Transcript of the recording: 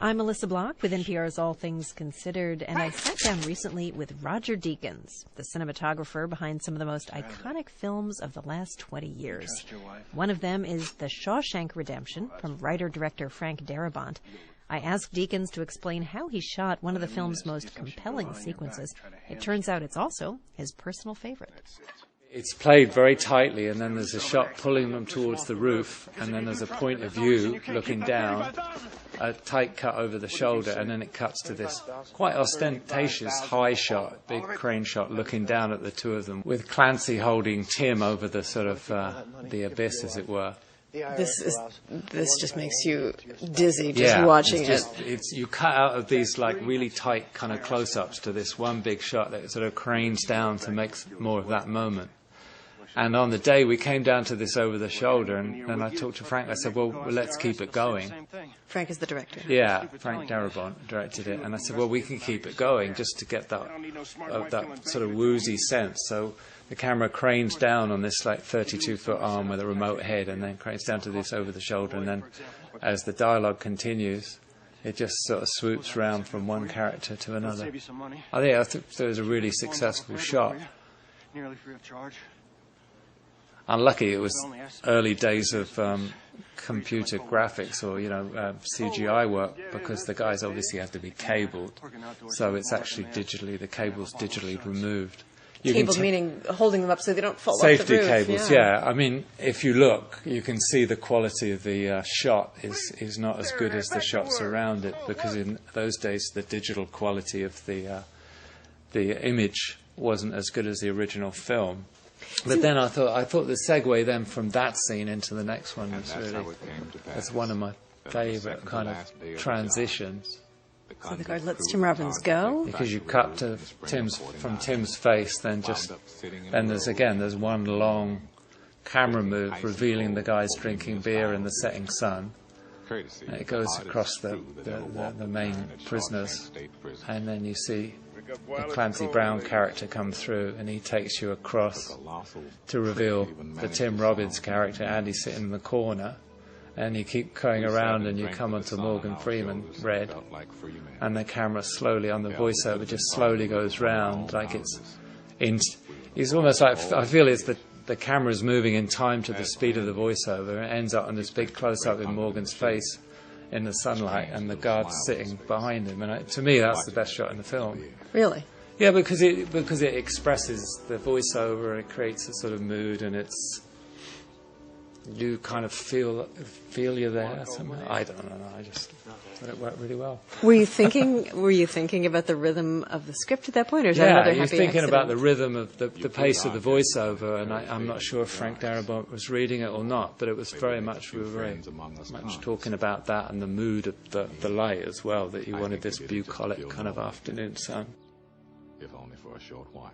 I'm Melissa Block with NPR's All Things Considered, and I sat down recently with Roger Deakins, the cinematographer behind some of the most iconic films of the last 20 years. One of them is The Shawshank Redemption from writer-director Frank Darabont. I asked Deakins to explain how he shot one of the film's most compelling sequences. It turns out it's also his personal favorite. It's played very tightly, and then there's a shot pulling them towards the roof, and then there's a point of view looking down, a tight cut over the shoulder, and then it cuts to this quite ostentatious high shot, big crane shot looking down at the two of them, with Clancy holding Tim over the sort of the abyss, as it were. This just makes you dizzy just watching it. You cut out of these like really tight kind of close-ups to this one big shot that sort of cranes down to make more of that moment. And on the day we came down to this over the shoulder, and I talked to Frank. I said, well, let's keep it going. Frank is the director. Yeah, Frank Darabont directed it. And I said, well, we can keep it going just to get that sort of woozy sense. So the camera cranes down on this like 32-foot arm with a remote head, and then cranes down to this over the shoulder. And then as the dialogue continues, it just sort of swoops round from one character to another. I think it was a really successful shot. Nearly free of charge. Unlucky, it was early days of computer graphics or, CGI work, because the guys obviously have to be cabled. So it's actually the cable's digitally removed. Cables meaning holding them up so they don't fall off the roof. Safety cables, yeah. I mean, if you look, you can see the quality of the shot is not as good as the shots around it, because in those days the digital quality of the image wasn't as good as the original film. But then I thought the segue then from that scene into the next one was that's one of my favourite kind of transitions. So the guard lets Tim Robbins go? Because you cut to Tim's face, then there's one long camera move revealing the guys drinking beer in the setting sun. And it goes across the main prisoners, and then you see the Clancy Brown character come through, and he takes you across to reveal the Tim Robbins character, Andy sitting in the corner, and you keep going around and you come onto Morgan Freeman, Red, and the camera slowly on the voiceover just slowly goes round, like it's almost like, I feel it's the camera's moving in time to the speed of the voiceover, and it ends up on this big close-up in Morgan's face in the sunlight, and the guard's sitting behind him. And to me, that's the best shot in the film. Really? Yeah, because it expresses the voiceover, and it creates a sort of mood, and you kind of feel you're there somehow. I don't know. I just thought it worked really well. Were you thinking about the rhythm of the script at that point, or is that another happy accident? You're thinking about the rhythm of the pace of the voiceover, and I'm not sure if Frank Darabont was reading it or not, but it was very much, we were very much talking about that and the mood of the light as well, that you wanted this bucolic kind of afternoon sun. If only for a short while.